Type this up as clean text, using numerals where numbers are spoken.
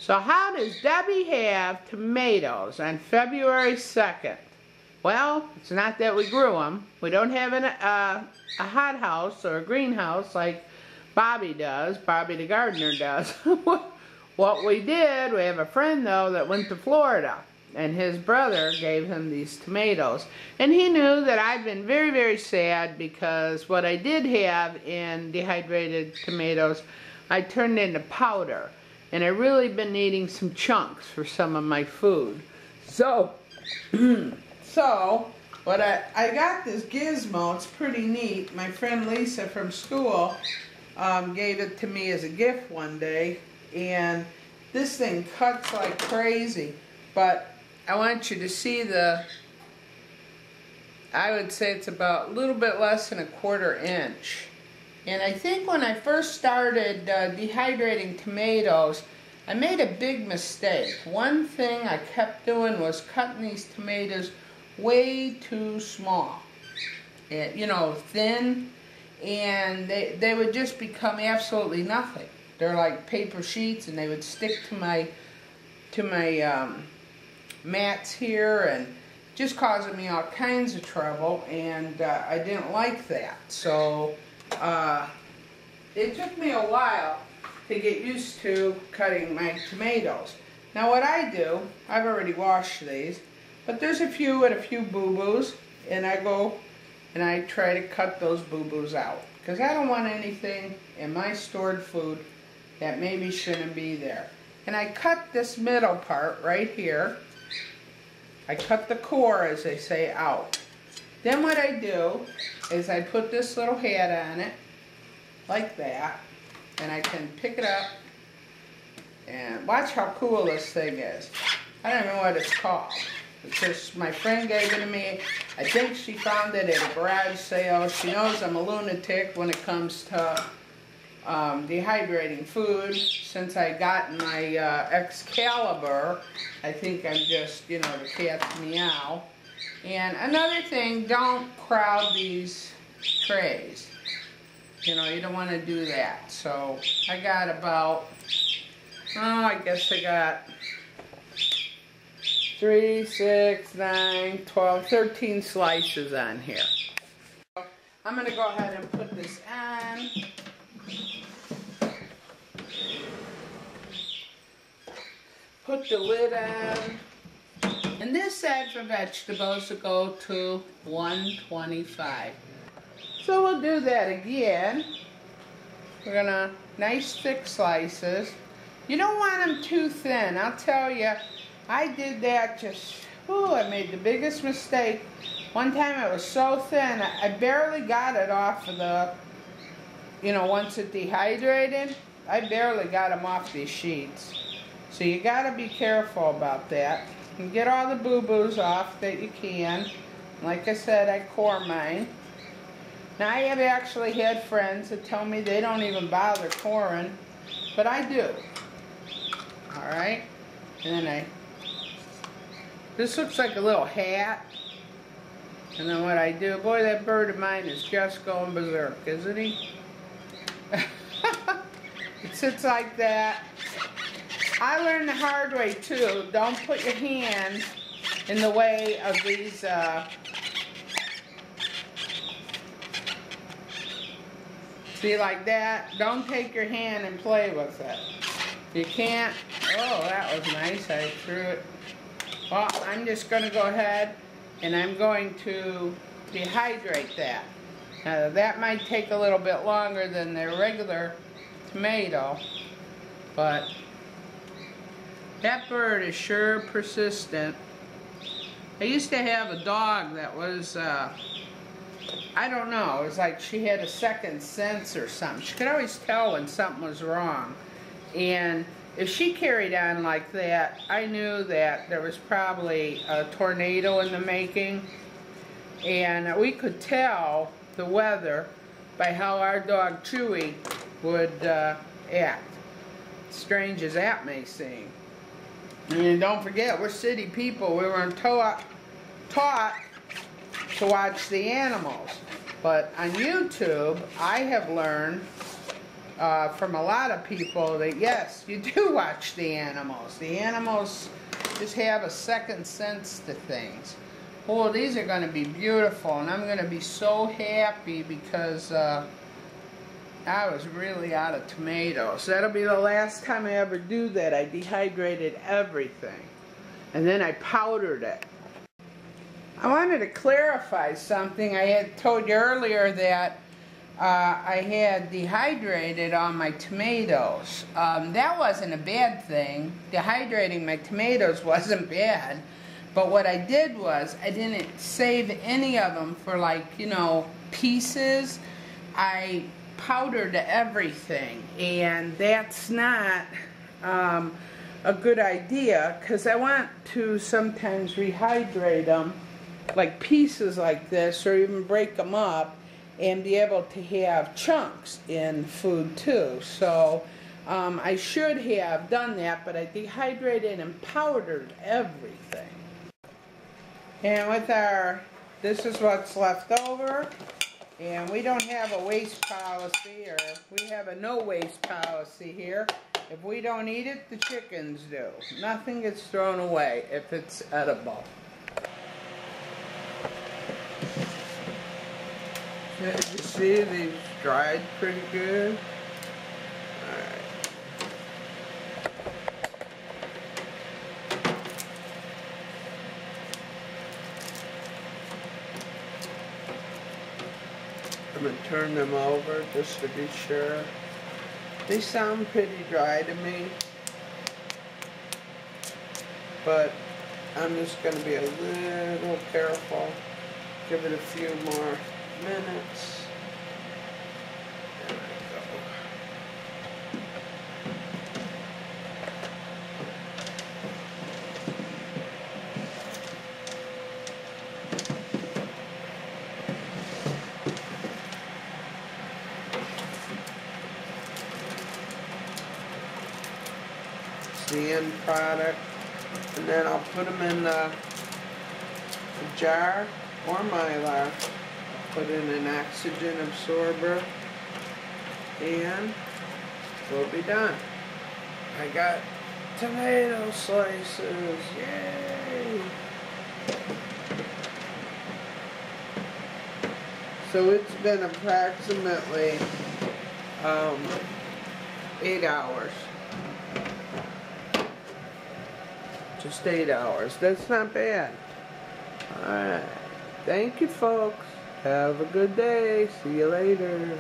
So how does Debbie have tomatoes on February 2nd? Well, it's not that we grew them. We don't have a hothouse or a greenhouse like Bobby does, Bobby the gardener does. What we did, we have a friend though that went to Florida, and his brother gave him these tomatoes. And he knew that I've been very, very sad because what I did have in dehydrated tomatoes, I turned into powder. And I've really been needing some chunks for some of my food. So, what I got this gizmo, it's pretty neat. My friend Lisa from school gave it to me as a gift one day. And this thing cuts like crazy. But I want you to see I would say it's about a little bit less than a 1/4 inch. And I think when I first started dehydrating tomatoes, I made a big mistake. One thing I kept doing was cutting these tomatoes way too small. And, you know, thin, and they would just become absolutely nothing. They're like paper sheets, and they would stick to my mats here, and just causing me all kinds of trouble, and I didn't like that. So it took me a while to get used to cutting my tomatoes. Now what I do, I've already washed these, but there's a few boo-boos, and I go and I try to cut those boo-boos out, because I don't want anything in my stored food that maybe shouldn't be there. And I cut this middle part right here. I cut the core, as they say, out. Then what I do is I put this little head on it, like that, and I can pick it up, and watch how cool this thing is. I don't know what it's called. It's just, my friend gave it to me. I think she found it at a garage sale. She knows I'm a lunatic when it comes to dehydrating food. Since I got my Excalibur, I think I'm just, you know, the cat's meow. And another thing, don't crowd these trays. You know, you don't want to do that. So I got about, I guess I got 3, 6, 9, 12, 13 slices on here. So I'm going to go ahead and put this on. Put the lid on. And this set for vegetables will go to $1.25. So we'll do that again. We're gonna, nice thick slices. You don't want them too thin. I'll tell you, I did that just, I made the biggest mistake. One time it was so thin, I barely got it off of the, you know, once it dehydrated, I barely got them off these sheets. So you gotta be careful about that. And get all the boo-boos off that you can. Like I said, I core mine. Now I have actually had friends that tell me they don't even bother coring, but I do. Alright? And then this looks like a little hat. And then what I do, boy, that bird of mine is just going berserk, isn't he? It sits like that. I learned the hard way too. Don't put your hands in the way of these see, like that. Don't take your hand and play with it. You can't. Oh, that was nice. I threw it. Well, I'm just going to go ahead and I'm going to dehydrate that. Now, that might take a little bit longer than the regular tomato, but that bird is sure persistent. I used to have a dog that was, I don't know, it was like she had a second sense or something. She could always tell when something was wrong. And if she carried on like that, I knew that there was probably a tornado in the making. And we could tell the weather by how our dog Chewy would act. Strange as that may seem. And don't forget, we're city people. We weren't taught to watch the animals. But on YouTube, I have learned from a lot of people that yes, you do watch the animals. The animals just have a second sense to things. Oh, these are going to be beautiful, and I'm going to be so happy because I was really out of tomatoes. That'll be the last time I ever do that. I dehydrated everything, and then I powdered it. I wanted to clarify something. I had told you earlier that I had dehydrated all my tomatoes. That wasn't a bad thing. Dehydrating my tomatoes wasn't bad. But what I did was, I didn't save any of them for, like, you know, pieces. I powdered everything, and that's not a good idea, because I want to sometimes rehydrate them, like pieces like this, or even break them up, and be able to have chunks in food too. So I should have done that, but I dehydrated and powdered everything. And with this is what's left over, and we don't have a waste policy, or we have a no waste policy here. If we don't eat it, the chickens do. Nothing gets thrown away if it's edible. Did you see these dried pretty good? Alright. I'm going to turn them over just to be sure. They sound pretty dry to me, but I'm just going to be a little careful. Give it a few more minutes. There we go. It's the end product, and then I'll put them in a jar or mylar. Put in an oxygen absorber, and we'll be done. I got tomato slices, yay! So it's been approximately 8 hours. Just 8 hours. That's not bad. Alright. Thank you, folks. Have a good day. See you later.